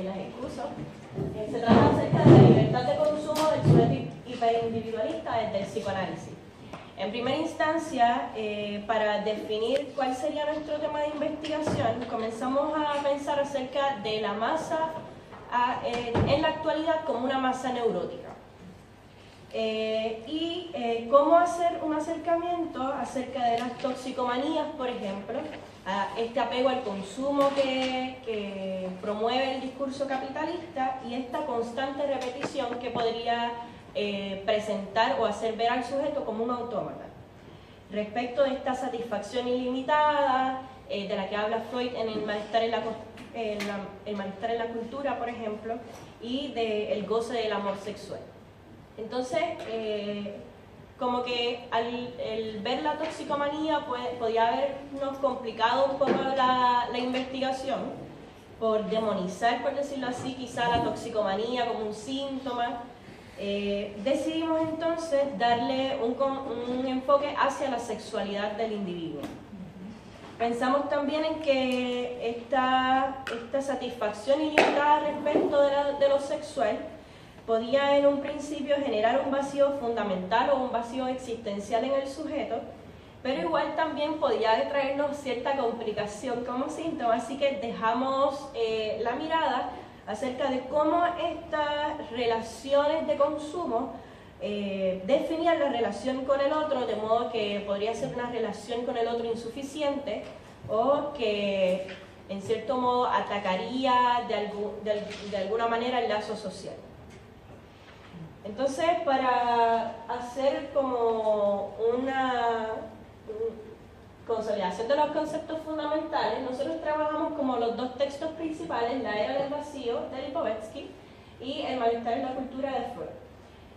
las excuso. Se trata acerca de la libertad de consumo del sujeto hiperindividualista desde el psicoanálisis. En primera instancia, para definir cuál sería nuestro tema de investigación, comenzamos a pensar acerca de la masa en la actualidad como una masa neurótica. Cómo hacer un acercamiento acerca de las toxicomanías, por ejemplo, a este apego al consumo que promueve el discurso capitalista y esta constante repetición que podría presentar o hacer ver al sujeto como un autómata. Respecto de esta satisfacción ilimitada, de la que habla Freud en el malestar en la cultura, por ejemplo, y del goce del amor sexual. Entonces, como que al ver la toxicomanía podía habernos complicado un poco la investigación por demonizar, por decirlo así, quizá la toxicomanía como un síntoma. Decidimos entonces darle un enfoque hacia la sexualidad del individuo. Pensamos también en que esta satisfacción ilimitada respecto de lo sexual podía en un principio generar un vacío fundamental o un vacío existencial en el sujeto, pero igual también podía traernos cierta complicación como síntoma, así que dejamos la mirada acerca de cómo estas relaciones de consumo definían la relación con el otro, de modo que podría ser una relación con el otro insuficiente o que en cierto modo atacaría de alguna manera el lazo social. Entonces, para hacer como una consolidación de los conceptos fundamentales, nosotros trabajamos como los dos textos principales, La era del vacío de Lipovetsky y El malestar en la cultura de Freud.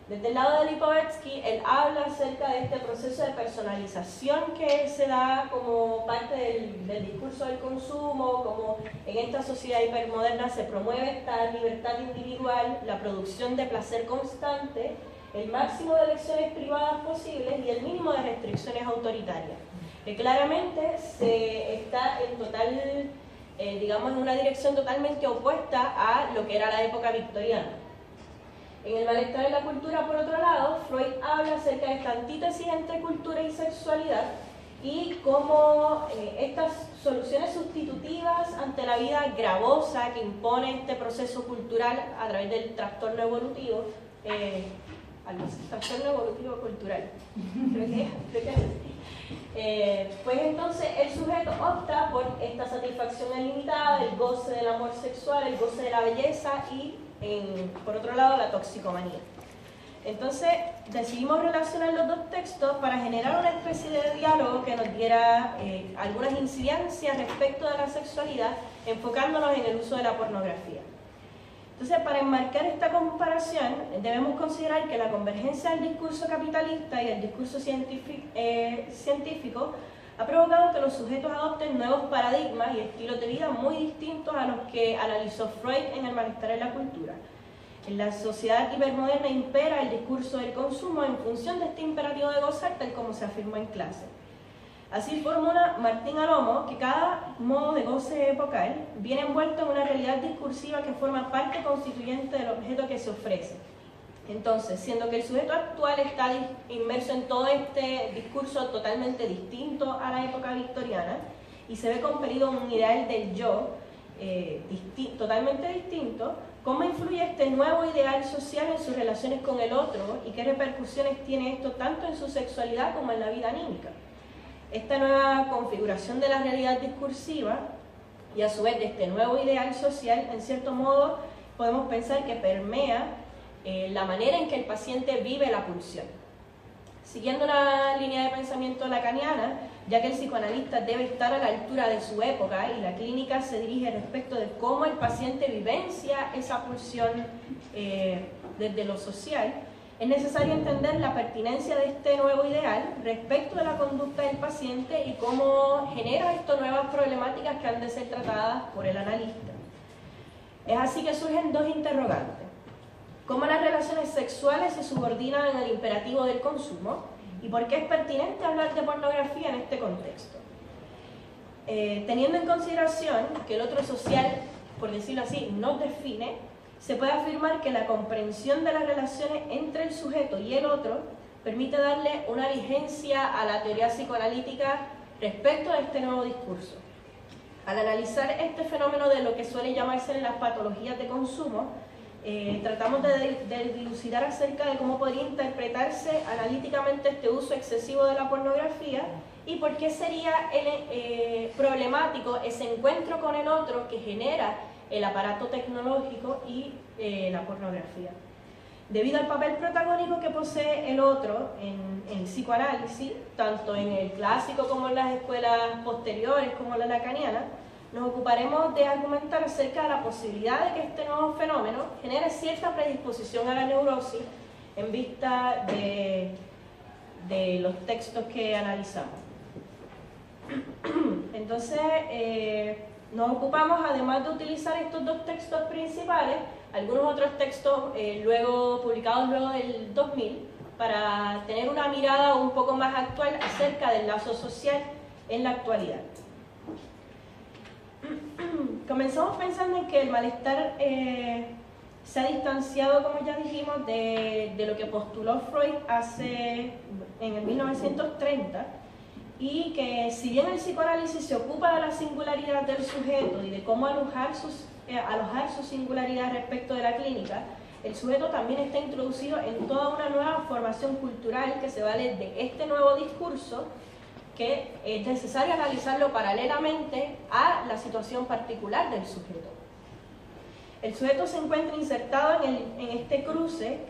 Desde el lado de Lipovetsky, él habla acerca de este proceso de personalización que se da como parte del discurso del consumo, como en esta sociedad hipermoderna se promueve esta libertad individual, la producción de placer constante, el máximo de elecciones privadas posibles y el mínimo de restricciones autoritarias, que claramente se está en total, digamos, en una dirección totalmente opuesta a lo que era la época victoriana. En El malestar en la cultura, por otro lado, Freud habla acerca de esta antítesis entre cultura y sexualidad y cómo estas soluciones sustitutivas ante la vida gravosa que impone este proceso cultural a través del trastorno evolutivo, trastorno evolutivo cultural, creo que es así. Pues entonces el sujeto opta por esta satisfacción ilimitada, el goce del amor sexual, el goce de la belleza y por otro lado, la toxicomanía. Entonces, decidimos relacionar los dos textos para generar una especie de diálogo que nos diera algunas incidencias respecto de la sexualidad, enfocándonos en el uso de la pornografía. Entonces, para enmarcar esta comparación, debemos considerar que la convergencia del discurso capitalista y el discurso científico ha provocado que los sujetos adopten nuevos paradigmas y estilos de vida muy distintos a los que analizó Freud en El malestar en la cultura. En la sociedad hipermoderna impera el discurso del consumo en función de este imperativo de gozar, tal como se afirmó en clase. Así formula Martín Alomo que cada modo de goce epocal viene envuelto en una realidad discursiva que forma parte constituyente del objeto que se ofrece. Entonces, siendo que el sujeto actual está inmerso en todo este discurso totalmente distinto a la época victoriana y se ve compelido a un ideal del yo totalmente distinto, ¿cómo influye este nuevo ideal social en sus relaciones con el otro y qué repercusiones tiene esto tanto en su sexualidad como en la vida anímica? Esta nueva configuración de la realidad discursiva y a su vez de este nuevo ideal social, en cierto modo, podemos pensar que permea la manera en que el paciente vive la pulsión. Siguiendo una línea de pensamiento lacaniana, ya que el psicoanalista debe estar a la altura de su época y la clínica se dirige respecto de cómo el paciente vivencia esa pulsión desde lo social, es necesario entender la pertinencia de este nuevo ideal respecto de la conducta del paciente y cómo genera estas nuevas problemáticas que han de ser tratadas por el analista. Es así que surgen dos interrogantes. ¿Cómo las relaciones sexuales se subordinan al imperativo del consumo? ¿Y por qué es pertinente hablar de pornografía en este contexto? Teniendo en consideración que el otro social por decirlo así, nos define, se puede afirmar que la comprensión de las relaciones entre el sujeto y el otro permite darle una vigencia a la teoría psicoanalítica respecto a este nuevo discurso. Al analizar este fenómeno de lo que suele llamarse las patologías de consumo, tratamos de dilucidar acerca de cómo podría interpretarse analíticamente este uso excesivo de la pornografía y por qué sería problemático ese encuentro con el otro que genera el aparato tecnológico y la pornografía. Debido al papel protagónico que posee el otro en el psicoanálisis, tanto en el clásico como en las escuelas posteriores como la lacaniana, nos ocuparemos de argumentar acerca de la posibilidad de que este nuevo fenómeno genere cierta predisposición a la neurosis en vista de los textos que analizamos. Entonces, nos ocupamos, además de utilizar estos dos textos principales, algunos otros textos publicados luego del 2000, para tener una mirada un poco más actual acerca del lazo social en la actualidad. Comenzamos pensando en que el malestar se ha distanciado, como ya dijimos, de lo que postuló Freud en el 1930, y que si bien el psicoanálisis se ocupa de la singularidad del sujeto y de cómo alojar su singularidad respecto de la clínica, el sujeto también está introducido en toda una nueva formación cultural que se vale de este nuevo discurso, que es necesario analizarlo paralelamente a la situación particular del sujeto. El sujeto se encuentra insertado en este cruce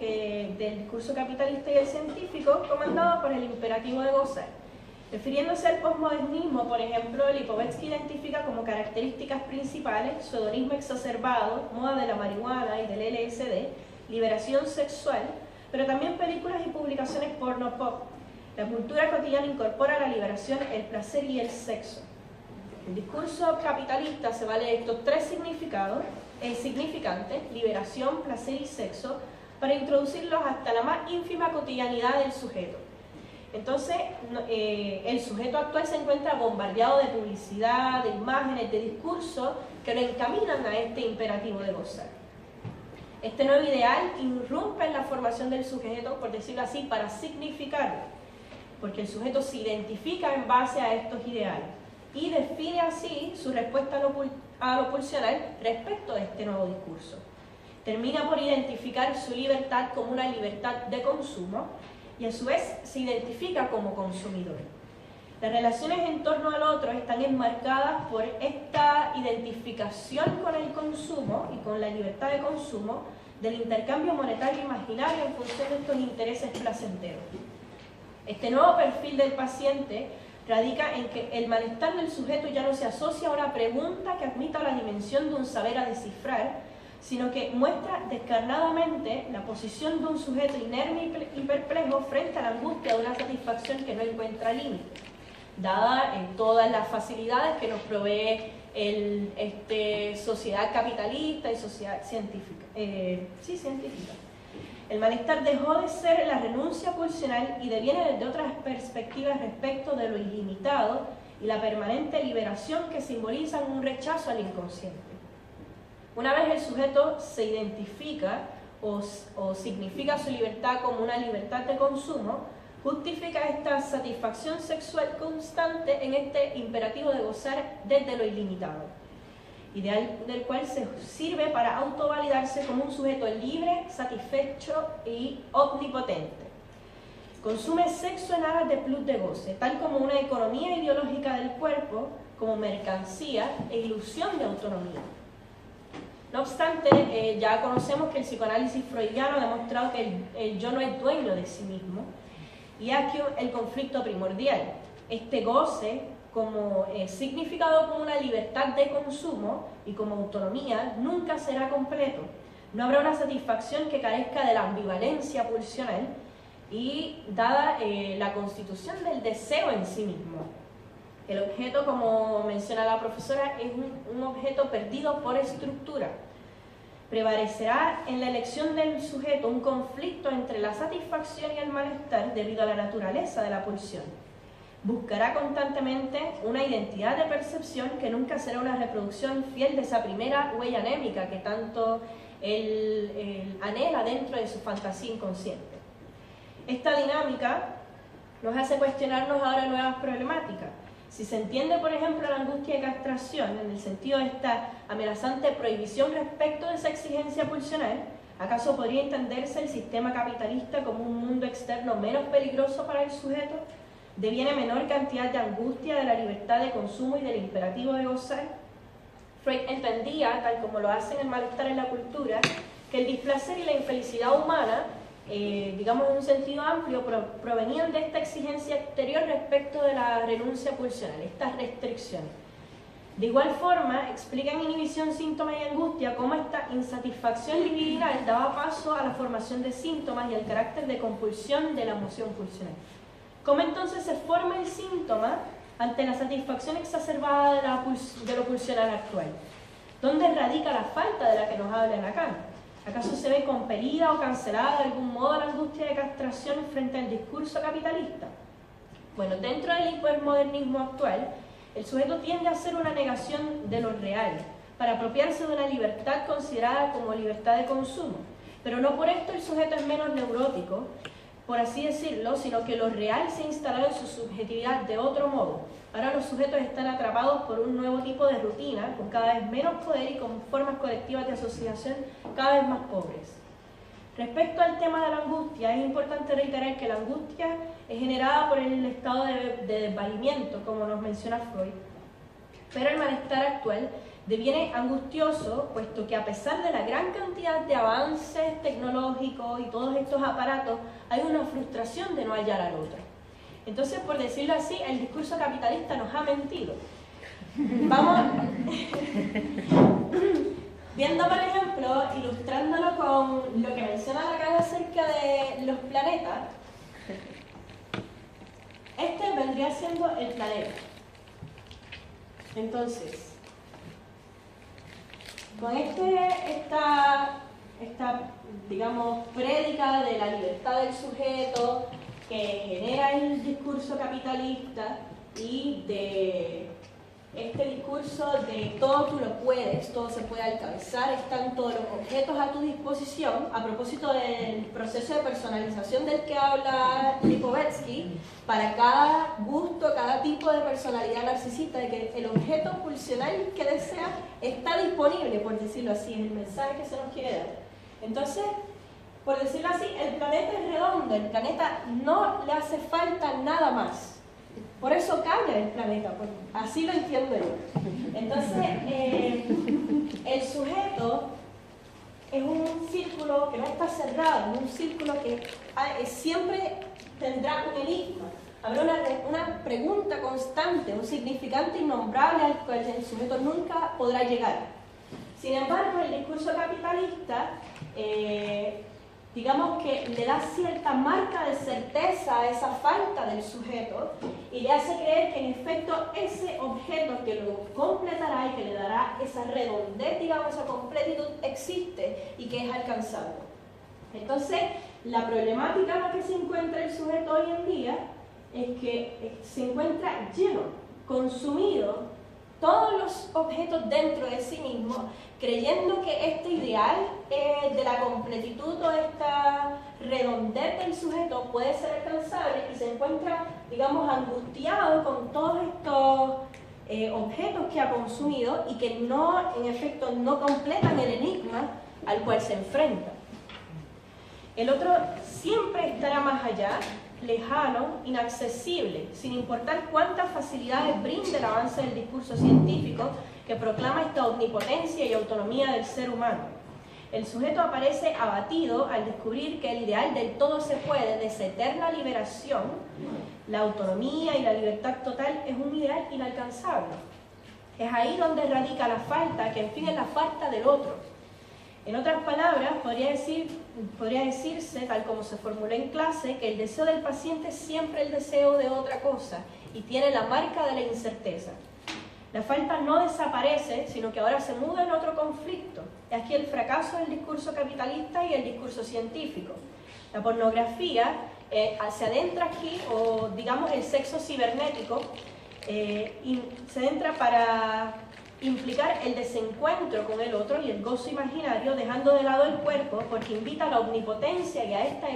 del discurso capitalista y el científico, comandado por el imperativo de gozar. Refiriéndose al posmodernismo, por ejemplo, Lipovetsky identifica como características principales su hedonismo exacerbado, moda de la marihuana y del LSD, liberación sexual, pero también películas y publicaciones porno pop. La cultura cotidiana incorpora la liberación, el placer y el sexo. El discurso capitalista se vale de estos tres significantes, liberación, placer y sexo, para introducirlos hasta la más ínfima cotidianidad del sujeto. Entonces, el sujeto actual se encuentra bombardeado de publicidad, de imágenes, de discursos que lo encaminan a este imperativo de gozar. Este nuevo ideal irrumpe en la formación del sujeto, por decirlo así, para significarlo, porque el sujeto se identifica en base a estos ideales y define así su respuesta a lo pulsional respecto de este nuevo discurso. Termina por identificar su libertad como una libertad de consumo, y a su vez se identifica como consumidor. Las relaciones en torno al otro están enmarcadas por esta identificación con el consumo y con la libertad de consumo, del intercambio monetario imaginario en función de estos intereses placenteros. Este nuevo perfil del paciente radica en que el malestar del sujeto ya no se asocia a una pregunta que admita la dimensión de un saber a descifrar, sino que muestra descarnadamente la posición de un sujeto inerme y perplejo frente a la angustia de una satisfacción que no encuentra límite, dada en todas las facilidades que nos provee sociedad capitalista y sociedad científica. Científica. El malestar dejó de ser la renuncia pulsional y deviene desde otras perspectivas respecto de lo ilimitado y la permanente liberación que simbolizan un rechazo al inconsciente. Una vez el sujeto se identifica o significa su libertad como una libertad de consumo, justifica esta satisfacción sexual constante en este imperativo de gozar desde lo ilimitado, ideal del cual se sirve para autovalidarse como un sujeto libre, satisfecho y omnipotente. Consume sexo en aras de plus de goce, tal como una economía ideológica del cuerpo, como mercancía e ilusión de autonomía. No obstante, ya conocemos que el psicoanálisis freudiano ha demostrado que el yo no es dueño de sí mismo, y aquí el conflicto primordial. Este goce, como significado como una libertad de consumo y como autonomía, nunca será completo. No habrá una satisfacción que carezca de la ambivalencia pulsional y dada la constitución del deseo en sí mismo. El objeto, como menciona la profesora, es un objeto perdido por estructura. Prevalecerá en la elección del sujeto un conflicto entre la satisfacción y el malestar debido a la naturaleza de la pulsión. buscará constantemente una identidad de percepción que nunca será una reproducción fiel de esa primera huella anémica que tanto él anhela dentro de su fantasía inconsciente. Esta dinámica nos hace cuestionarnos ahora nuevas problemáticas. Si se entiende, por ejemplo, la angustia de castración en el sentido de esta amenazante prohibición respecto de esa exigencia pulsional, ¿acaso podría entenderse el sistema capitalista como un mundo externo menos peligroso para el sujeto? ¿Deviene menor cantidad de angustia de la libertad de consumo y del imperativo de gozar? Freud entendía, tal como lo hace en El malestar en la cultura, que el displacer y la infelicidad humana, digamos en un sentido amplio, provenían de esta exigencia exterior respecto de la renuncia pulsional, estas restricciones. De igual forma, explica en Inhibición, Síntoma y Angustia cómo esta insatisfacción libidinal daba paso a la formación de síntomas y al carácter de compulsión de la emoción pulsional. ¿Cómo entonces se forma el síntoma ante la satisfacción exacerbada de lo pulsional actual? ¿Dónde radica la falta de la que nos habla Lacan? ¿Acaso se ve compelida o cancelada de algún modo la angustia de castración frente al discurso capitalista? Bueno, dentro del hipermodernismo actual, el sujeto tiende a hacer una negación de lo real, para apropiarse de una libertad considerada como libertad de consumo. Pero no por esto el sujeto es menos neurótico, por así decirlo, sino que lo real se ha instalado en su subjetividad de otro modo. Ahora los sujetos están atrapados por un nuevo tipo de rutina, con cada vez menos poder y con formas colectivas de asociación cada vez más pobres. Respecto al tema de la angustia, es importante reiterar que la angustia es generada por el estado de desvalimiento, como nos menciona Freud, pero el malestar actual deviene angustioso, puesto que a pesar de la gran cantidad de avances tecnológicos y todos estos aparatos, hay una frustración de no hallar al otro. Entonces, por decirlo así, el discurso capitalista nos ha mentido. Vamos viendo, por ejemplo, ilustrándolo con lo que menciona Lacan acerca de los planetas. Este vendría siendo el planeta. Entonces, con esta digamos, prédica de la libertad del sujeto que genera el discurso capitalista y de este discurso de todo tú lo puedes, todo se puede alcanzar, están todos los objetos a tu disposición, a propósito del proceso de personalización del que habla Lipovetsky, para cada gusto, cada tipo de personalidad narcisista, de que el objeto pulsional que desea está disponible, por decirlo así, es el mensaje que se nos quiere dar. Entonces, por decirlo así, el planeta es redondo, el planeta no le hace falta nada más. Por eso cambia el planeta, así lo entiendo yo. Entonces, el sujeto es un círculo que no está cerrado, es un círculo que siempre tendrá un enigma. Habrá una pregunta constante, un significante innombrable al cual el sujeto nunca podrá llegar. Sin embargo, el discurso capitalista digamos que le da cierta marca de certeza a esa falta del sujeto y le hace creer que en efecto ese objeto que lo completará y que le dará esa redondez, digamos, esa completitud existe y que es alcanzable. Entonces, la problemática en la que se encuentra el sujeto hoy en día es que se encuentra lleno, consumido, todos los objetos dentro de sí mismo, creyendo que este ideal de la completitud o esta redondez del sujeto puede ser alcanzable y se encuentra, digamos, angustiado con todos estos objetos que ha consumido y que no, en efecto, no completan el enigma al cual se enfrenta. El otro siempre estará más allá, lejano, inaccesible, sin importar cuántas facilidades brinde el avance del discurso científico que proclama esta omnipotencia y autonomía del ser humano. El sujeto aparece abatido al descubrir que el ideal del todo se puede, de esa eterna liberación, la autonomía y la libertad total, es un ideal inalcanzable. Es ahí donde radica la falta, que en fin es la falta del otro. En otras palabras, podría decirse, tal como se formuló en clase, que el deseo del paciente es siempre el deseo de otra cosa y tiene la marca de la incerteza. La falta no desaparece, sino que ahora se muda en otro conflicto. Es aquí el fracaso del discurso capitalista y el discurso científico. La pornografía se adentra aquí, o digamos el sexo cibernético, se adentra para implicar el desencuentro con el otro y el gozo imaginario, dejando de lado el cuerpo, porque invita a la omnipotencia y a esta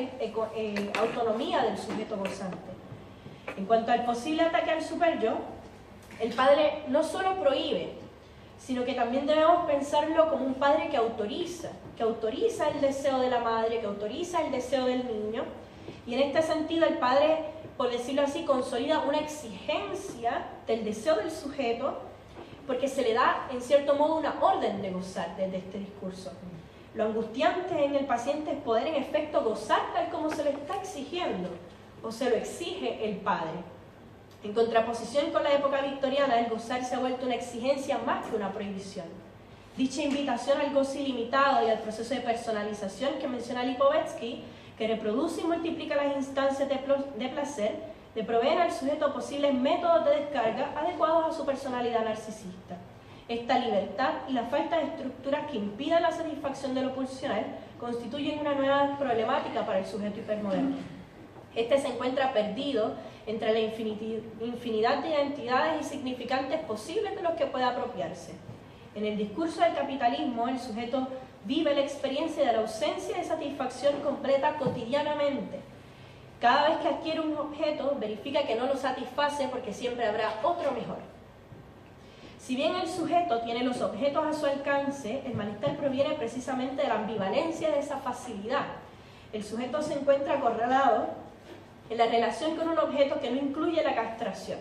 autonomía del sujeto gozante. En cuanto al posible ataque al superyo, el padre no solo prohíbe, sino que también debemos pensarlo como un padre que autoriza el deseo de la madre, que autoriza el deseo del niño, y en este sentido el padre, por decirlo así, consolida una exigencia del deseo del sujeto, porque se le da, en cierto modo, una orden de gozar desde este discurso. Lo angustiante en el paciente es poder, en efecto, gozar tal como se le está exigiendo, o se lo exige el padre. En contraposición con la época victoriana, el gozar se ha vuelto una exigencia más que una prohibición. Dicha invitación al gozo ilimitado y al proceso de personalización que menciona Lipovetsky, que reproduce y multiplica las instancias de placer, le proveen al sujeto posibles métodos de descarga adecuados a su personalidad narcisista. Esta libertad y la falta de estructuras que impidan la satisfacción de lo pulsional constituyen una nueva problemática para el sujeto hipermoderno. Este se encuentra perdido entre la infinidad de identidades y significantes posibles de los que puede apropiarse. En el discurso del capitalismo, el sujeto vive la experiencia de la ausencia de satisfacción completa cotidianamente. Cada vez que adquiere un objeto, verifica que no lo satisface porque siempre habrá otro mejor. Si bien el sujeto tiene los objetos a su alcance, el malestar proviene precisamente de la ambivalencia de esa facilidad. El sujeto se encuentra acorralado en la relación con un objeto que no incluye la castración.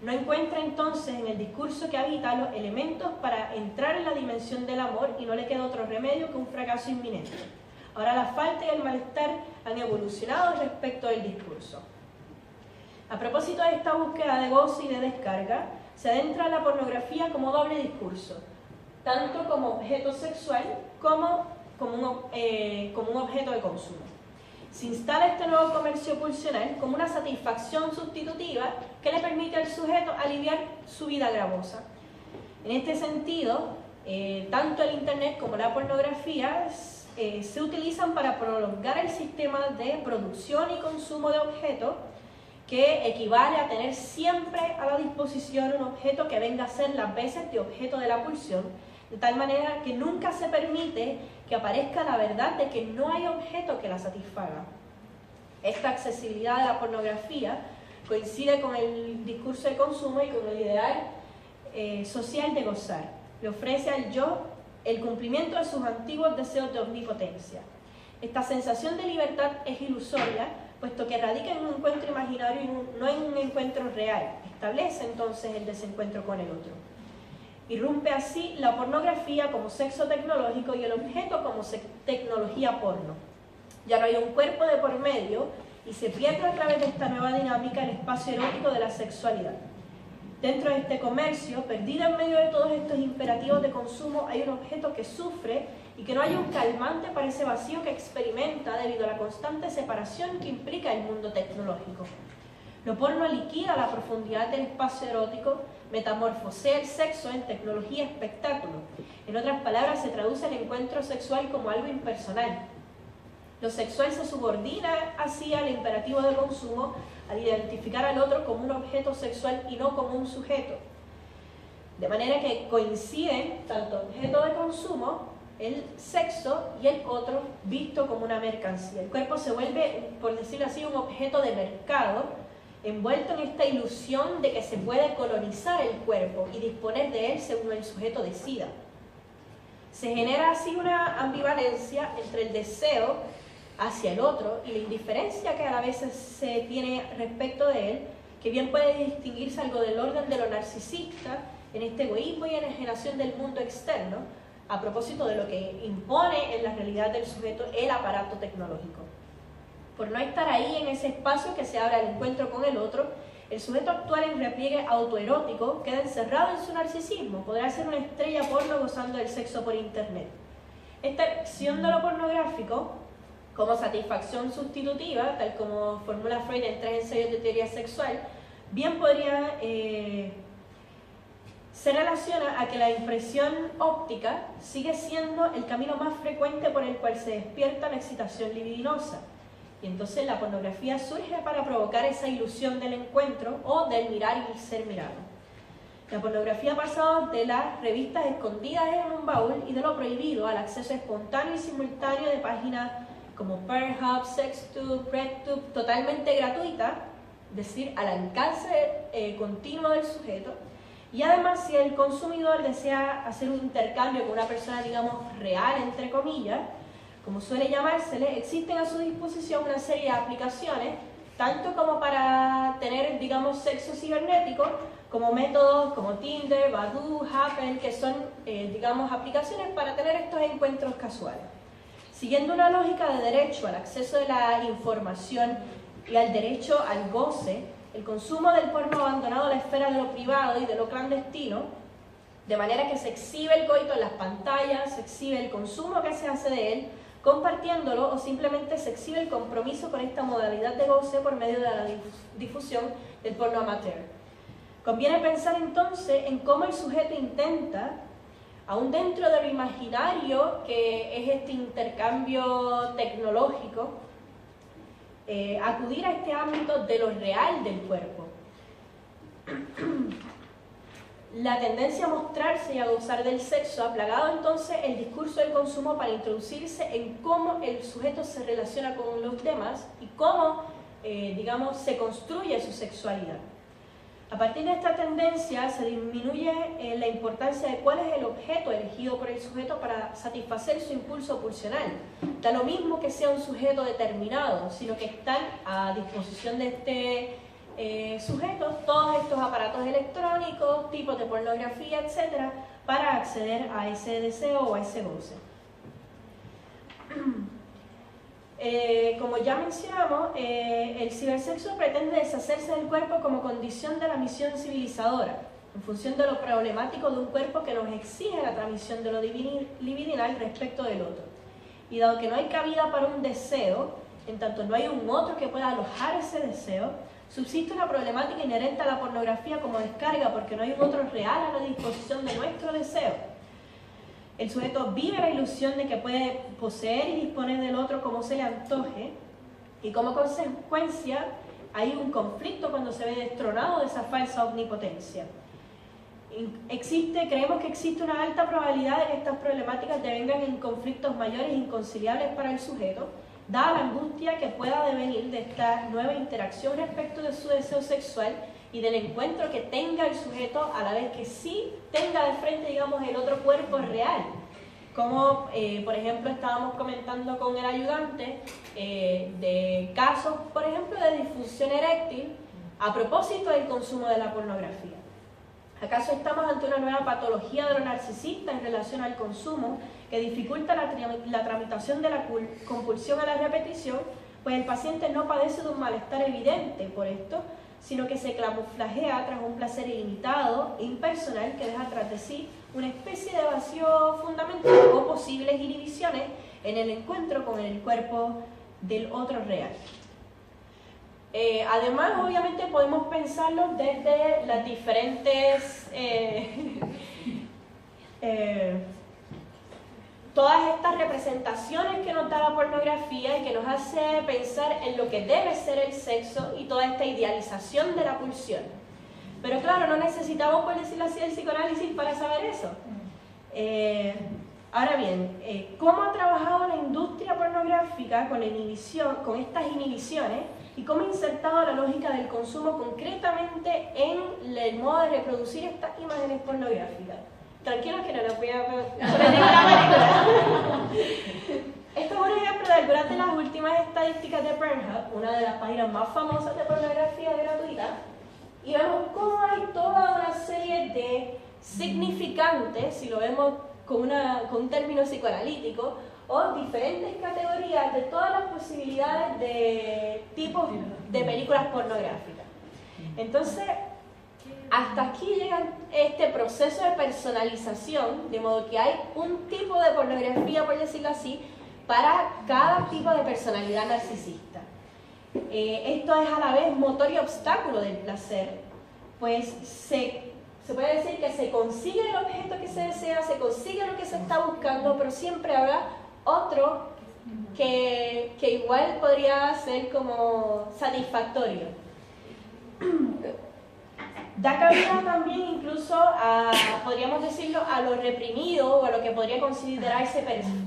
No encuentra entonces en el discurso que habita los elementos para entrar en la dimensión del amor y no le queda otro remedio que un fracaso inminente. Ahora la falta y el malestar han evolucionado respecto del discurso. A propósito de esta búsqueda de gozo y de descarga, se adentra la pornografía como doble discurso, tanto como objeto sexual como un objeto de consumo. Se instala este nuevo comercio pulsional como una satisfacción sustitutiva que le permite al sujeto aliviar su vida gravosa. En este sentido, tanto el Internet como la pornografía se utilizan para prolongar el sistema de producción y consumo de objetos, que equivale a tener siempre a la disposición un objeto que venga a ser las veces de objeto de la pulsión, de tal manera que nunca se permite que aparezca la verdad de que no hay objeto que la satisfaga. Esta accesibilidad de la pornografía coincide con el discurso de consumo y con el ideal social de gozar. Le ofrece al yo el cumplimiento de sus antiguos deseos de omnipotencia. Esta sensación de libertad es ilusoria, puesto que radica en un encuentro imaginario y no en un encuentro real. Establece entonces el desencuentro con el otro. Irrumpe así la pornografía como sexo tecnológico y el objeto como tecnología porno. Ya no hay un cuerpo de por medio y se pierde a través de esta nueva dinámica el espacio erótico de la sexualidad. Dentro de este comercio, perdido en medio de todos estos imperativos de consumo, hay un objeto que sufre y que no hay un calmante para ese vacío que experimenta debido a la constante separación que implica el mundo tecnológico. Lo porno liquida la profundidad del espacio erótico, metamorfosea el sexo en tecnología espectáculo. En otras palabras, se traduce el encuentro sexual como algo impersonal. Lo sexual se subordina así al imperativo de consumo al identificar al otro como un objeto sexual y no como un sujeto. De manera que coinciden tanto objeto de consumo, el sexo, y el otro visto como una mercancía. El cuerpo se vuelve, por decirlo así, un objeto de mercado, envuelto en esta ilusión de que se puede colonizar el cuerpo y disponer de él según el sujeto decida. Se genera así una ambivalencia entre el deseo hacia el otro y la indiferencia que a la vez se tiene respecto de él, que bien puede distinguirse algo del orden de lo narcisista en este egoísmo y enajenación del mundo externo, a propósito de lo que impone en la realidad del sujeto el aparato tecnológico. Por no estar ahí en ese espacio que se abre al encuentro con el otro, el sujeto actual en repliegue autoerótico queda encerrado en su narcisismo, podrá ser una estrella porno gozando del sexo por internet. Esta acción de lo pornográfico como satisfacción sustitutiva, tal como formula Freud en 3 ensayos de teoría sexual, bien podría se relaciona a que la impresión óptica sigue siendo el camino más frecuente por el cual se despierta la excitación libidinosa. Y entonces la pornografía surge para provocar esa ilusión del encuentro o del mirar y ser mirado. La pornografía ha pasado de las revistas escondidas en un baúl y de lo prohibido al acceso espontáneo y simultáneo de páginas como Pornhub, Sextube, RedTube, totalmente gratuita, es decir, al alcance continuo del sujeto. Y además, si el consumidor desea hacer un intercambio con una persona, digamos, real, entre comillas, como suele llamársele, existen a su disposición una serie de aplicaciones, tanto como para tener, digamos, sexo cibernético, como métodos como Tinder, Badoo, Happn, que son, digamos, aplicaciones para tener estos encuentros casuales. Siguiendo una lógica de derecho al acceso de la información y al derecho al goce, el consumo del porno ha abandonado la esfera de lo privado y de lo clandestino, de manera que se exhibe el coito en las pantallas, se exhibe el consumo que se hace de él, compartiéndolo, o simplemente se exhibe el compromiso con esta modalidad de goce por medio de la difusión del porno amateur. Conviene pensar entonces en cómo el sujeto intenta, aún dentro de lo imaginario que es este intercambio tecnológico, acudir a este ámbito de lo real del cuerpo. La tendencia a mostrarse y a gozar del sexo ha plagado entonces el discurso del consumo para introducirse en cómo el sujeto se relaciona con los demás y cómo, digamos, se construye su sexualidad. A partir de esta tendencia se disminuye la importancia de cuál es el objeto elegido por el sujeto para satisfacer su impulso pulsional. Da lo mismo que sea un sujeto determinado, sino que están a disposición de este sujetos todos estos aparatos electrónicos, tipos de pornografía, etcétera, para acceder a ese deseo o a ese goce. Como ya mencionamos, el cibersexo pretende deshacerse del cuerpo como condición de la misión civilizadora, en función de lo problemático de un cuerpo que nos exige la transmisión de lo libidinal respecto del otro. Y dado que no hay cabida para un deseo, en tanto no hay un otro que pueda alojar ese deseo, subsiste una problemática inherente a la pornografía como descarga, porque no hay un otro real a la disposición de nuestro deseo. El sujeto vive la ilusión de que puede poseer y disponer del otro como se le antoje, y como consecuencia hay un conflicto cuando se ve destronado de esa falsa omnipotencia. Creemos que existe una alta probabilidad de que estas problemáticas devengan en conflictos mayores e inconciliables para el sujeto, dada la angustia que pueda devenir de esta nueva interacción respecto de su deseo sexual y del encuentro que tenga el sujeto, a la vez que sí tenga de frente, digamos, el otro cuerpo real. Como, por ejemplo, estábamos comentando con el ayudante de casos, por ejemplo, de disfunción eréctil a propósito del consumo de la pornografía. ¿Acaso estamos ante una nueva patología de lo narcisista en relación al consumo que dificulta la tramitación de la compulsión a la repetición? Pues el paciente no padece de un malestar evidente por esto, sino que se camuflajea tras un placer ilimitado e impersonal que deja tras de sí una especie de vacío fundamental o posibles inhibiciones en el encuentro con el cuerpo del otro real. Además, obviamente, podemos pensarlo desde las diferentes todas estas representaciones que nos da la pornografía y que nos hace pensar en lo que debe ser el sexo y toda esta idealización de la pulsión. Pero claro, no necesitamos, por decirlo así, el psicoanálisis para saber eso. Ahora bien, ¿cómo ha trabajado la industria pornográfica con estas inhibiciones y cómo ha insertado la lógica del consumo concretamente en el modo de reproducir estas imágenes pornográficas? Tranquilos que no les voy a poner ninguna película. Esto es un ejemplo de algunas de las últimas estadísticas de Pornhub, una de las páginas más famosas de pornografía gratuita, y vemos cómo hay toda una serie de significantes, si lo vemos con un término psicoanalítico, o diferentes categorías de todas las posibilidades de tipos de películas pornográficas. Entonces, hasta aquí llega este proceso de personalización, de modo que hay un tipo de pornografía, por decirlo así, para cada tipo de personalidad narcisista. Esto es a la vez motor y obstáculo del placer, pues se puede decir que se consigue el objeto que se desea, se consigue lo que se está buscando, pero siempre habrá otro que igual podría ser como satisfactorio. Da cabida también incluso a, podríamos decirlo, a lo reprimido o a lo que podría considerarse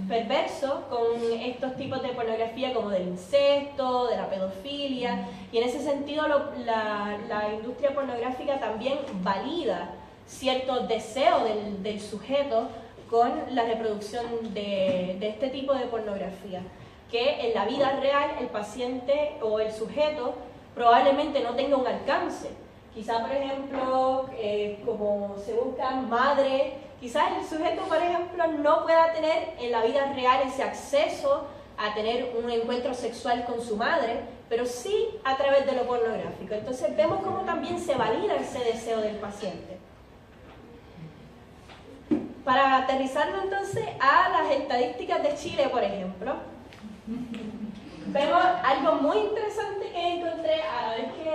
perverso con estos tipos de pornografía como del incesto, de la pedofilia, y en ese sentido la industria pornográfica también valida ciertos deseos del sujeto con la reproducción de este tipo de pornografía, que en la vida real el paciente o el sujeto probablemente no tenga un alcance. Quizá, por ejemplo, como se busca madre, quizás el sujeto, por ejemplo, no pueda tener en la vida real ese acceso a tener un encuentro sexual con su madre, pero sí a través de lo pornográfico. Entonces vemos cómo también se valida ese deseo del paciente. Para aterrizarlo entonces a las estadísticas de Chile, por ejemplo, vemos algo muy interesante que encontré a la vez que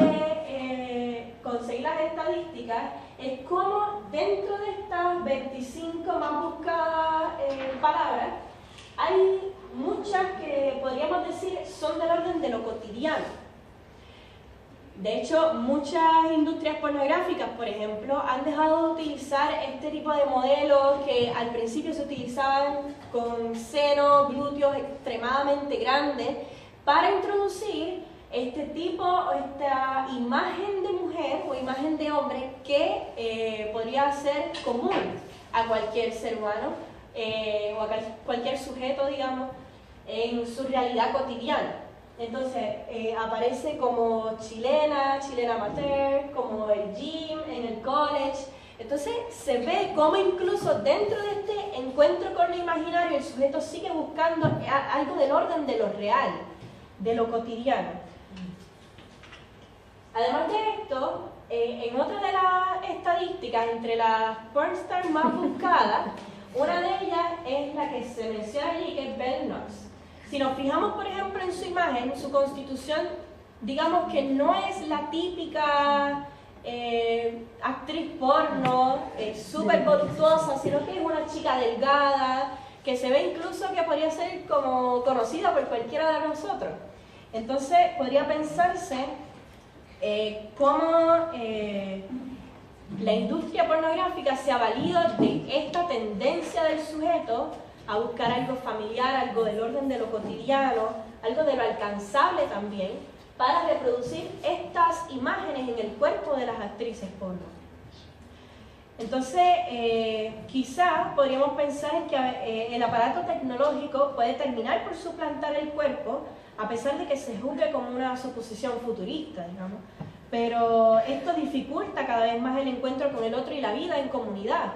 conseguí las estadísticas, es cómo dentro de estas 25 más buscadas palabras, hay muchas que podríamos decir son del orden de lo cotidiano. De hecho, muchas industrias pornográficas, por ejemplo, han dejado de utilizar este tipo de modelos que al principio se utilizaban con senos, glúteos extremadamente grandes, para introducir este tipo, esta imagen de mujer o imagen de hombre que podría ser común a cualquier ser humano o a cualquier sujeto, digamos, en su realidad cotidiana. Entonces, aparece como chilena amateur, como el gym, en el college. Entonces, se ve cómo incluso dentro de este encuentro con lo imaginario, el sujeto sigue buscando algo del orden de lo real, de lo cotidiano. Además de esto, en otra de las estadísticas, entre las pornstars más buscadas, una de ellas es la que se menciona allí, que es Belle Knox. Si nos fijamos, por ejemplo, en su imagen, su constitución, digamos que no es la típica actriz porno, súper voluptuosa, sino que es una chica delgada, que se ve incluso que podría ser como conocida por cualquiera de nosotros. Entonces, podría pensarse cómo la industria pornográfica se ha valido de esta tendencia del sujeto a buscar algo familiar, algo del orden de lo cotidiano, algo de lo alcanzable también, para reproducir estas imágenes en el cuerpo de las actrices porno. Entonces, quizás podríamos pensar en que el aparato tecnológico puede terminar por suplantar el cuerpo, a pesar de que se juzgue como una suposición futurista, digamos. Pero esto dificulta cada vez más el encuentro con el otro y la vida en comunidad.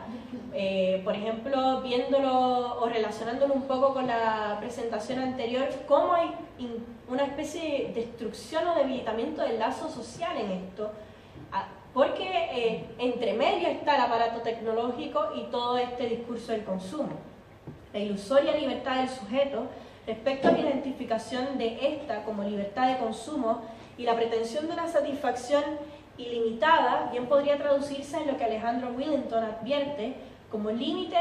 Por ejemplo, viéndolo o relacionándolo un poco con la presentación anterior, cómo hay una especie de destrucción o debilitamiento del lazo social en esto, porque entre medio está el aparato tecnológico y todo este discurso del consumo. La ilusoria libertad del sujeto respecto a la identificación de esta como libertad de consumo y la pretensión de una satisfacción ilimitada bien podría traducirse en lo que Alejandro Willington advierte como límite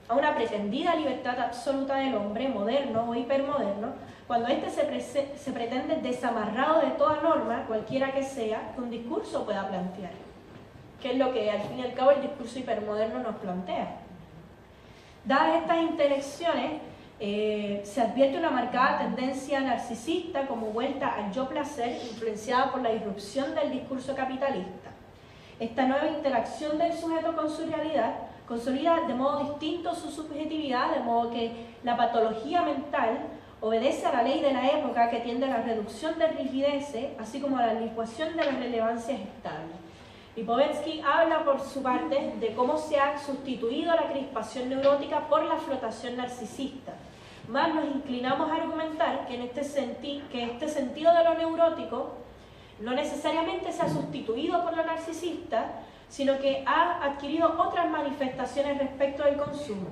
a una pretendida libertad absoluta del hombre moderno o hipermoderno, cuando éste se pretende desamarrado de toda norma, cualquiera que sea, que un discurso pueda plantear, que es lo que al fin y al cabo el discurso hipermoderno nos plantea. Dadas estas interacciones, se advierte una marcada tendencia narcisista como vuelta al yo placer influenciada por la irrupción del discurso capitalista. Esta nueva interacción del sujeto con su realidad consolida de modo distinto su subjetividad, de modo que la patología mental obedece a la ley de la época que tiende a la reducción de rigideces, así como a la licuación de las relevancias estables. Lipovetsky habla por su parte de cómo se ha sustituido la crispación neurótica por la flotación narcisista. Más nos inclinamos a argumentar que este sentido de lo neurótico no necesariamente se ha sustituido por lo narcisista, sino que ha adquirido otras manifestaciones respecto del consumo.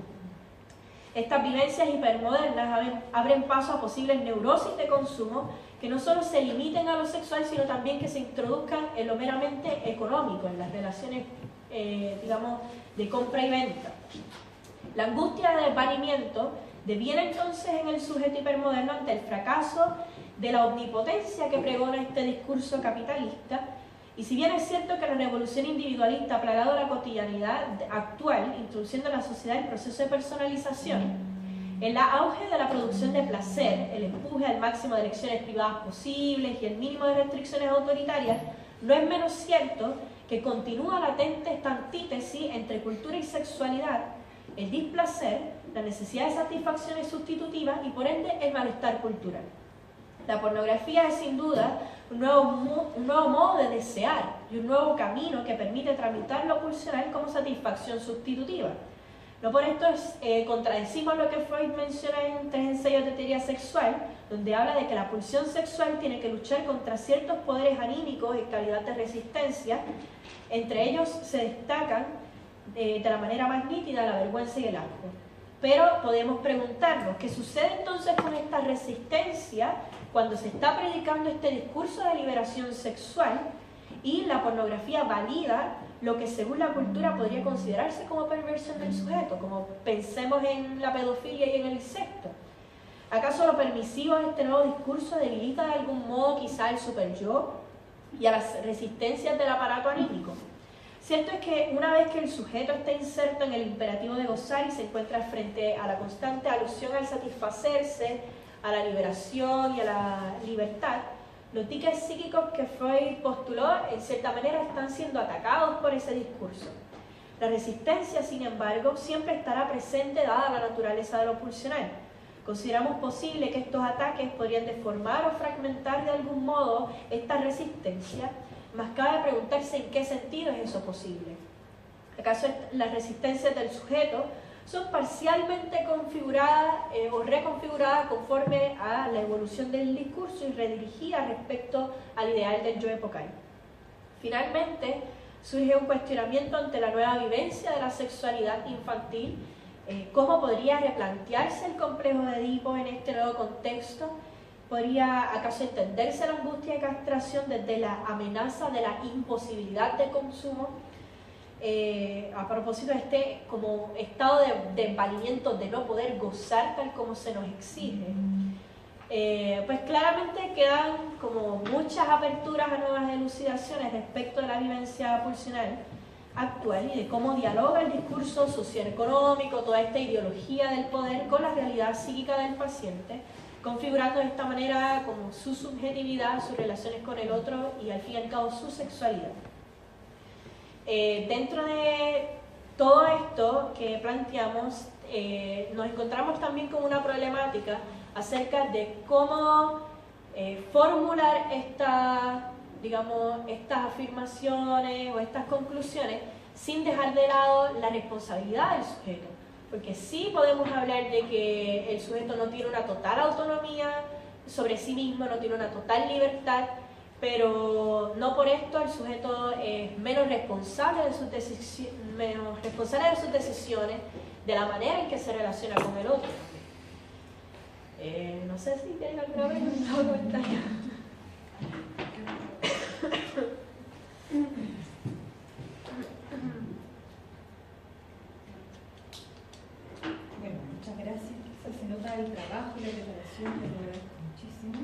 Estas vivencias hipermodernas abren paso a posibles neurosis de consumo que no solo se limiten a lo sexual, sino también que se introduzcan en lo meramente económico, en las relaciones, digamos, de compra y venta. La angustia de desvanimiento deviene entonces en el sujeto hipermoderno ante el fracaso de la omnipotencia que pregona este discurso capitalista. Y si bien es cierto que la revolución individualista ha plagado la cotidianidad actual, introduciendo en la sociedad el proceso de personalización, el auge de la producción de placer, el empuje al máximo de elecciones privadas posibles y el mínimo de restricciones autoritarias, no es menos cierto que continúa latente esta antítesis entre cultura y sexualidad, el displacer, la necesidad de satisfacciones sustitutivas y por ende el malestar cultural. La pornografía es sin duda un nuevo modo de desear y un nuevo camino que permite tramitar lo pulsional como satisfacción sustitutiva. No por esto contradecimos lo que Freud menciona en 3 ensayos de teoría sexual, donde habla de que la pulsión sexual tiene que luchar contra ciertos poderes anímicos y calidad de resistencia. Entre ellos se destacan de la manera más nítida la vergüenza y el asco. Pero podemos preguntarnos, ¿qué sucede entonces con esta resistencia cuando se está predicando este discurso de liberación sexual y la pornografía valida lo que según la cultura podría considerarse como perversión del sujeto, como pensemos en la pedofilia y en el incesto? ¿Acaso lo permisivo de este nuevo discurso debilita de algún modo quizá el superyo y a las resistencias del aparato anímico? Cierto es que una vez que el sujeto está inserto en el imperativo de gozar y se encuentra frente a la constante alusión al satisfacerse, a la liberación y a la libertad, los tiques psíquicos que Freud postuló en cierta manera están siendo atacados por ese discurso. La resistencia, sin embargo, siempre estará presente dada la naturaleza de lo pulsional. Consideramos posible que estos ataques podrían deformar o fragmentar de algún modo esta resistencia, mas cabe preguntarse en qué sentido es eso posible. ¿Acaso las resistencias del sujeto son parcialmente configuradas o reconfiguradas conforme a la evolución del discurso y redirigidas respecto al ideal del yo epocal? Finalmente, surge un cuestionamiento ante la nueva vivencia de la sexualidad infantil. ¿Cómo podría replantearse el complejo de Edipo en este nuevo contexto? ¿Podría acaso entenderse la angustia de castración desde la amenaza de la imposibilidad de consumo? A propósito de este como estado de embalimiento, de no poder gozar tal como se nos exige, pues claramente quedan como muchas aperturas a nuevas elucidaciones respecto de la vivencia pulsional actual y de cómo dialoga el discurso socioeconómico, toda esta ideología del poder con la realidad psíquica del paciente, configurando de esta manera como su subjetividad, sus relaciones con el otro y al fin y al cabo su sexualidad. Dentro de todo esto que planteamos, nos encontramos también con una problemática acerca de cómo formular estas afirmaciones o estas conclusiones sin dejar de lado la responsabilidad del sujeto. Porque sí podemos hablar de que el sujeto no tiene una total autonomía sobre sí mismo, no tiene una total libertad, pero no por esto el sujeto es menos responsable de sus decisiones, de la manera en que se relaciona con el otro. No sé si tienen alguna pregunta o comentario. Bueno, muchas gracias. Quizás se nota el trabajo y la preparación, te lo agradezco muchísimo.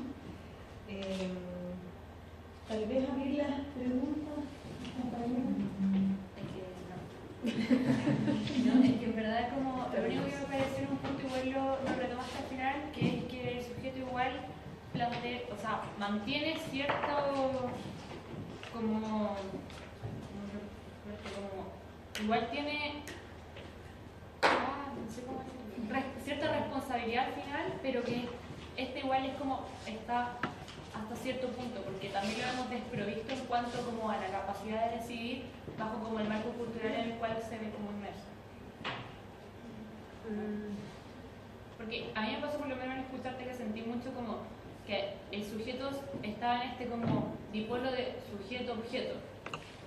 Tal vez abrir las preguntas. No, es que en verdad como lo único que me pareció en un punto igual lo retomaste al final, que es que el sujeto igual mantiene cierto como igual tiene no sé cómo decirlo, cierta responsabilidad al final, pero que igual es como está hasta cierto punto, porque también lo hemos desprovisto en cuanto como a la capacidad de decidir bajo como el marco cultural en el cual se ve como inmerso. Porque a mí me pasó por lo menos al escucharte que sentí mucho como que el sujeto estaba en este como dipolo de sujeto-objeto,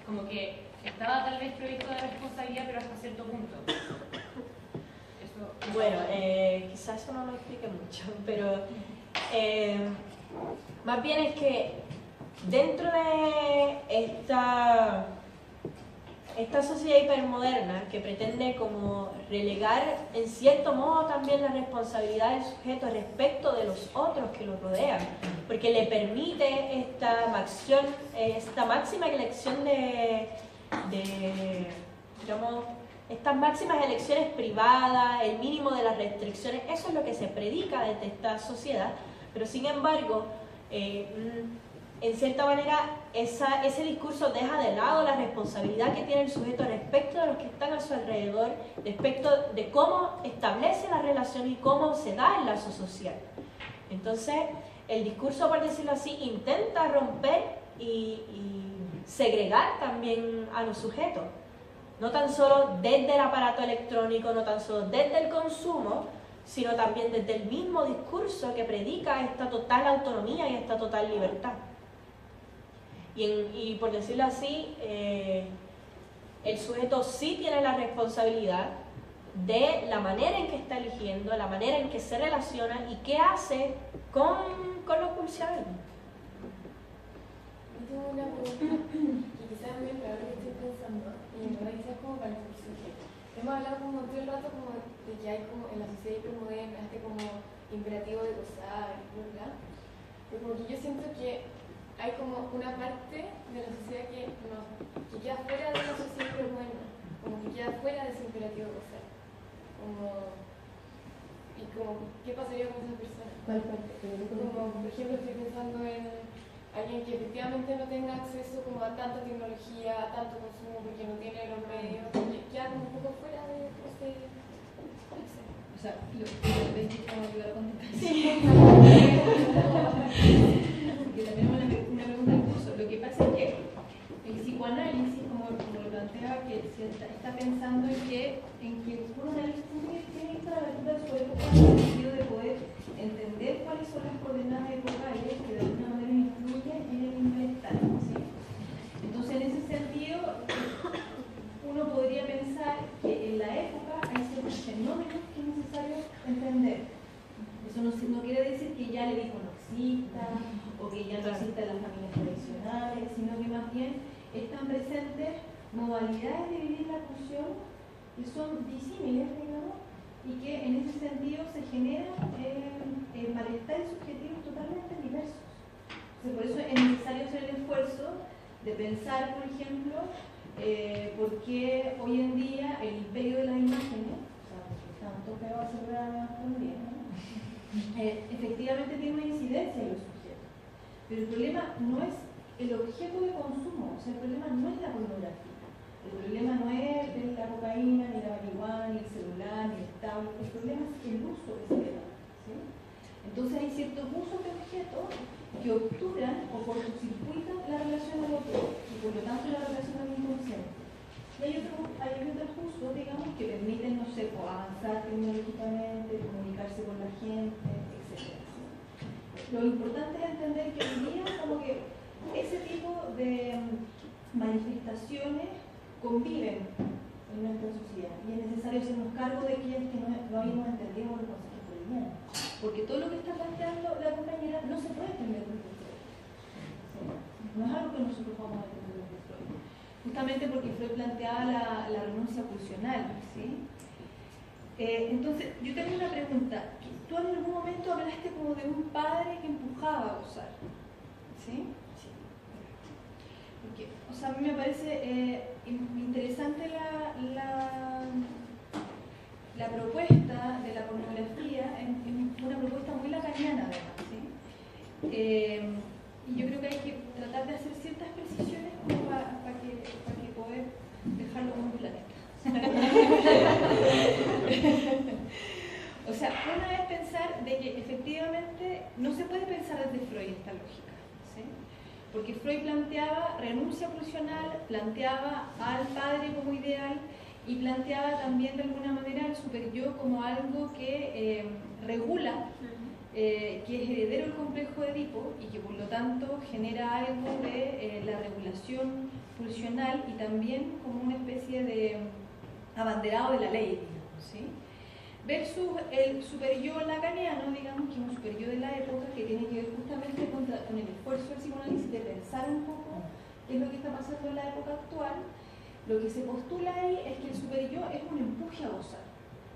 como que estaba tal vez provisto de responsabilidad pero hasta cierto punto. Bueno, quizás eso no lo explique mucho, pero más bien es que dentro de esta esta sociedad hipermoderna que pretende como relegar en cierto modo también la responsabilidad del sujeto respecto de los otros que lo rodean, porque le permite esta máxima elección digamos, estas máximas elecciones privadas, el mínimo de las restricciones, eso es lo que se predica desde esta sociedad, pero sin embargo, en cierta manera, ese discurso deja de lado la responsabilidad que tiene el sujeto respecto de los que están a su alrededor, respecto de cómo establece la relación y cómo se da el lazo social. Entonces, el discurso, por decirlo así, intenta romper y segregar también a los sujetos. No tan solo desde el aparato electrónico, no tan solo desde el consumo, sino también desde el mismo discurso que predica esta total autonomía y esta total libertad. Y por decirlo así, el sujeto sí tiene la responsabilidad de la manera en que está eligiendo, la manera en que se relaciona y qué hace con los pulsares. Yo tengo una pregunta que quizás es muy claro lo que estoy pensando y en verdad quizás como para el sujeto. Hemos hablado como todo el rato como de que hay como en la sociedad hipermoderna este como imperativo de gozar y bla, pero como que yo siento que hay como una parte de la sociedad que queda fuera de la sociedad hipermoderna, como que queda fuera de ese imperativo de gozar. ¿Qué pasaría con esa persona? ¿Cuál parte? Como, por ejemplo, estoy pensando en alguien que efectivamente no tenga acceso como a tanta tecnología, a tanto consumo, porque no tiene los medios, que queda como un poco fuera de ese... O sea, lo que vamos a ayudar a contestar. Sí. Porque también una pregunta del curso. Lo que pasa es que el psicoanálisis, como lo planteaba, que está pensando en que un análisis tiene que estar a la altura de su época en el sentido de poder entender cuáles son las coordenadas epocales que de alguna manera influyen en el malestar, ¿sí? Entonces, en ese sentido, uno podría pensar que en la época hay ciertos fenómenos que es necesario entender. Eso no quiere decir que ya el hijo no exista o que ya no existen las familias tradicionales, sino que más bien están presentes modalidades de vivir la pulsión que son disímiles, digamos, y que en ese sentido se generan malestares subjetivos totalmente diversos. Entonces, por eso es necesario hacer el esfuerzo de pensar, por ejemplo, por qué hoy en día el imperio de las imágenes, o sea, porque están todos pegados a celular también, ¿no? Efectivamente tiene una incidencia en los sujetos. Pero el problema no es el objeto de consumo, o sea, el problema no es la pornografía. El problema no es la cocaína, ni la marihuana, ni el celular, ni el tablet. El problema es el uso que se le da, ¿sí? Entonces hay ciertos usos de objetos que obturan o cortocircuitan la relación del otro y por lo tanto la relación al inconsciente. Y hay otros usos, digamos, que permiten, no sé, avanzar tecnológicamente, comunicarse con la gente, etc. Lo importante es entender que hoy día como que ese tipo de manifestaciones conviven en nuestra sociedad y es necesario hacernos cargo de aquellas que no habíamos entendido por los conceptos freudianos, porque todo lo que está planteando la compañera no se puede entender desde Freud, ¿sí? No es algo que nosotros vamos a entender desde Freud, justamente porque Freud planteaba la renuncia pulsional, ¿sí? Entonces, yo tengo una pregunta. Tú en algún momento hablaste como de un padre que empujaba a usar, ¿sí? Porque, o sea, a mí me parece interesante la propuesta de la pornografía, es una propuesta muy lacaniana además, ¿sí? Y yo creo que hay que tratar de hacer ciertas precisiones como para que poder dejarlo como un planeta. O sea, una es pensar de que efectivamente no se puede pensar desde Freud esta lógica, ¿sí? Porque Freud planteaba renuncia pulsional, planteaba al padre como ideal y planteaba también de alguna manera al superyo como algo que regula, que es heredero del complejo de Edipo y que por lo tanto genera algo de la regulación pulsional y también como una especie de abanderado de la ley, digamos, ¿sí? Versus el superyo lacaniano, digamos, que es un superyo de la época que tiene que ver justamente con el esfuerzo del psicoanálisis de pensar un poco qué es lo que está pasando en la época actual lo que se postula ahí es que el superyo es un empuje a gozar.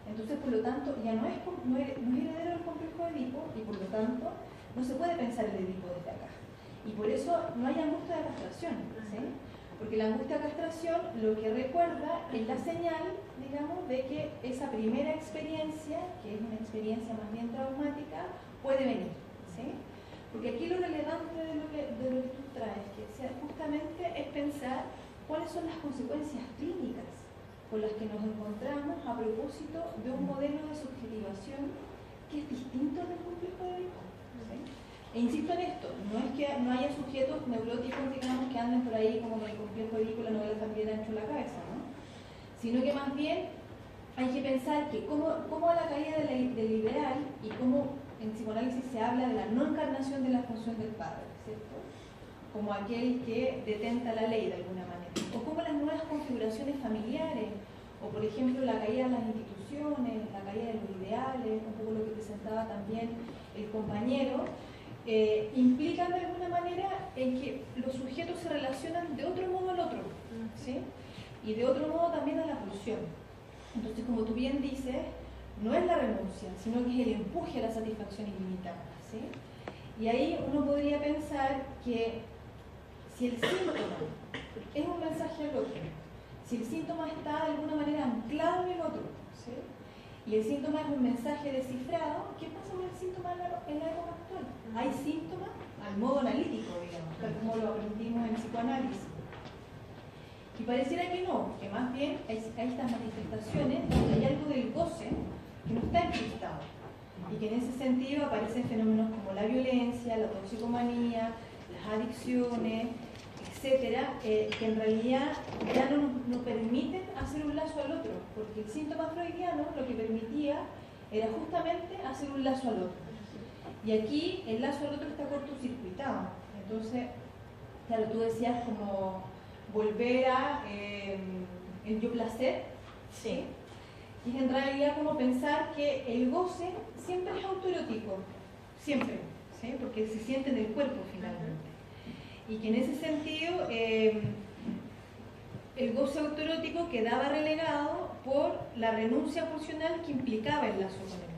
Entonces, por lo tanto, ya no es heredero del complejo de Edipo y por lo tanto no se puede pensar el Edipo desde acá. Y por eso no hay angustia de castración, ¿sí? Porque la angustia de castración lo que recuerda es la señal, digamos, de que esa primera experiencia, que es una experiencia más bien traumática, puede venir, ¿sí? Porque aquí lo relevante de lo que tú traes, que justamente es pensar cuáles son las consecuencias clínicas con las que nos encontramos a propósito de un modelo de subjetivación que es distinto del complejo de Edipo, ¿sí? E insisto en esto, no es que no haya sujetos neuróticos, digamos, que anden por ahí como en el complejo de Edipo, la novela también ha hecho la cabeza, ¿no? Sino que más bien hay que pensar que cómo a la caída del liberal y cómo en psicoanálisis se habla de la no encarnación de la función del padre, ¿cierto? Como aquel que detenta la ley de alguna manera. O como las nuevas configuraciones familiares, o por ejemplo la caída de las instituciones, la caída de los ideales, un poco lo que presentaba también el compañero, implican de alguna manera en que los sujetos se relacionan de otro modo al otro, ¿sí? Y de otro modo también a la pulsión. Entonces, como tú bien dices, no es la renuncia, sino que es el empuje a la satisfacción ilimitada, ¿sí? Y ahí uno podría pensar que si el síntoma es un mensaje al otro, si el síntoma está de alguna manera anclado en el otro, ¿sí? Y el síntoma es un mensaje descifrado, ¿qué pasa con el síntoma en la época actual? Hay síntomas al modo analítico, digamos, tal como lo aprendimos en psicoanálisis. Y pareciera que no, que más bien hay estas manifestaciones donde hay algo del goce que no está encriptado. Y que en ese sentido aparecen fenómenos como la violencia, la toxicomanía, las adicciones, etcétera, que en realidad ya no nos permiten hacer un lazo al otro, porque el síntoma freudiano lo que permitía era justamente hacer un lazo al otro. Y aquí el lazo al otro está cortocircuitado. Entonces, claro, tú decías como volver a el yo placer, Sí. y en realidad como pensar que el goce siempre es autoerótico, siempre, ¿sí? Porque se siente en el cuerpo finalmente. Y que en ese sentido el goce autoerótico quedaba relegado por la renuncia pulsional que implicaba el lazo con el otro.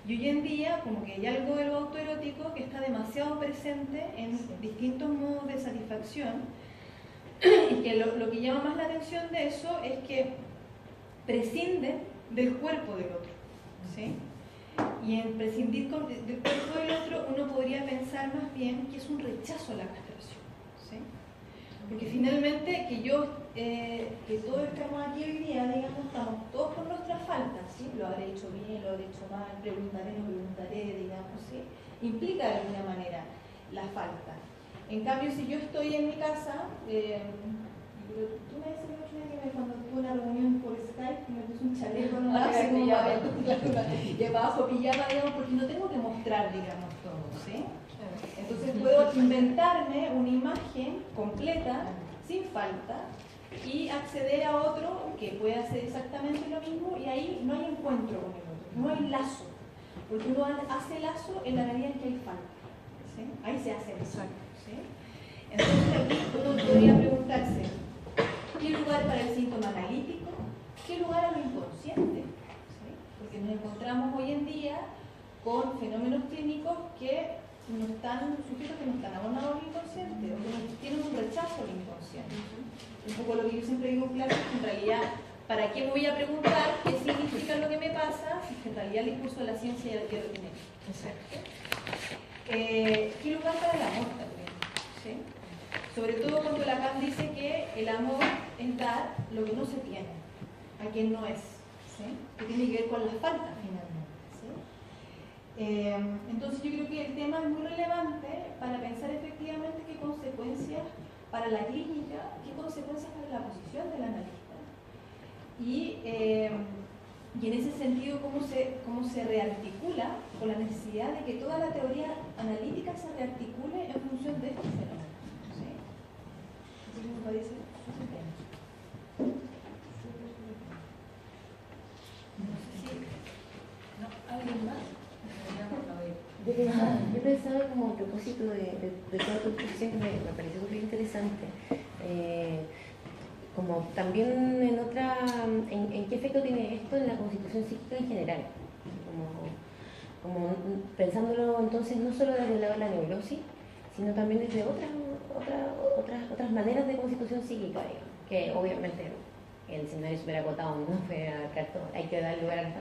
Y hoy en día como que hay algo de lo autoerótico que está demasiado presente en distintos modos de satisfacción, y que lo que llama más la atención de eso es que prescinde del cuerpo del otro, ¿sí? Y en prescindir del cuerpo del otro uno podría pensar más bien que es un rechazo a la castración, ¿sí? Porque finalmente que todos estamos aquí hoy día, digamos, estamos todos por nuestras faltas, ¿sí? Lo habré hecho bien, lo habré hecho mal, preguntaré, no preguntaré, digamos, ¿sí? Implica de alguna manera la falta. En cambio, si yo estoy en mi casa, tú me decías que cuando tuve una reunión por Skype me puse un chaleco, no así como y abajo pijama, digamos, porque no tengo que mostrar, digamos, todo, ¿sí? Entonces puedo inventarme una imagen completa, sin falta, y acceder a otro que puede hacer exactamente lo mismo, y ahí no hay encuentro con el otro, no hay lazo, porque uno hace lazo en la medida en que hay falta, ¿sí? Ahí se hace lazo, ¿sí? Entonces aquí uno podría preguntarse, ¿qué lugar para el síntoma analítico? ¿Qué lugar a lo inconsciente? ¿Sí? Porque nos encontramos hoy en día con fenómenos clínicos que no están sujetos, que no están abonados al inconsciente, o que tienen un rechazo al inconsciente. Un poco lo que yo siempre digo claro es que en realidad, ¿para qué me voy a preguntar qué significa lo que me pasa si que en realidad el impulso de la ciencia ya lo quiero tener? Exacto. ¿Qué lugar para el amor también? ¿Sí? Sobre todo cuando Lacan dice que el amor es dar lo que no se tiene, a quien no es, ¿sí? Que tiene que ver con las faltas finalmente, ¿sí? Entonces yo creo que el tema es muy relevante para pensar efectivamente qué consecuencias para la clínica, qué consecuencias para la posición del analista, y en ese sentido cómo se rearticula con la necesidad de que toda la teoría analítica se rearticule en función de estos fenómenos. Me parece súper bien. No sé si... ¿No? ¿Alguien más? Yo pensaba como a propósito de toda tu exposición, que me pareció súper interesante. como también en qué efecto tiene esto en la constitución psíquica en general. Como pensándolo entonces no solo desde el lado de la neurosis, sino también desde otras maneras de constitución psíquica, digamos, que obviamente el escenario súper acotado no fue abarcar todo, hay que dar lugar al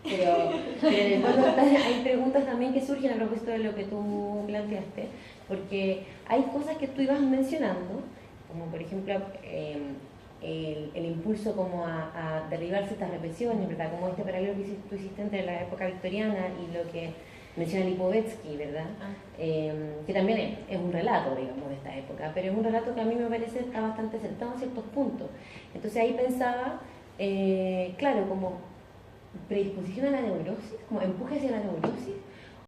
pero en el fondo hay preguntas también que surgen a propósito de lo que tú planteaste, porque hay cosas que tú ibas mencionando, como por ejemplo el impulso como a derribar ciertas represiones, ¿verdad? Como este paralelo que tú hiciste entre la época victoriana y lo que menciona Lipovetsky, ¿verdad? Que también es un relato, digamos, de esta época, pero es un relato que a mí me parece está bastante sentado en ciertos puntos. Entonces ahí pensaba, claro, como predisposición a la neurosis, como empuje hacia la neurosis,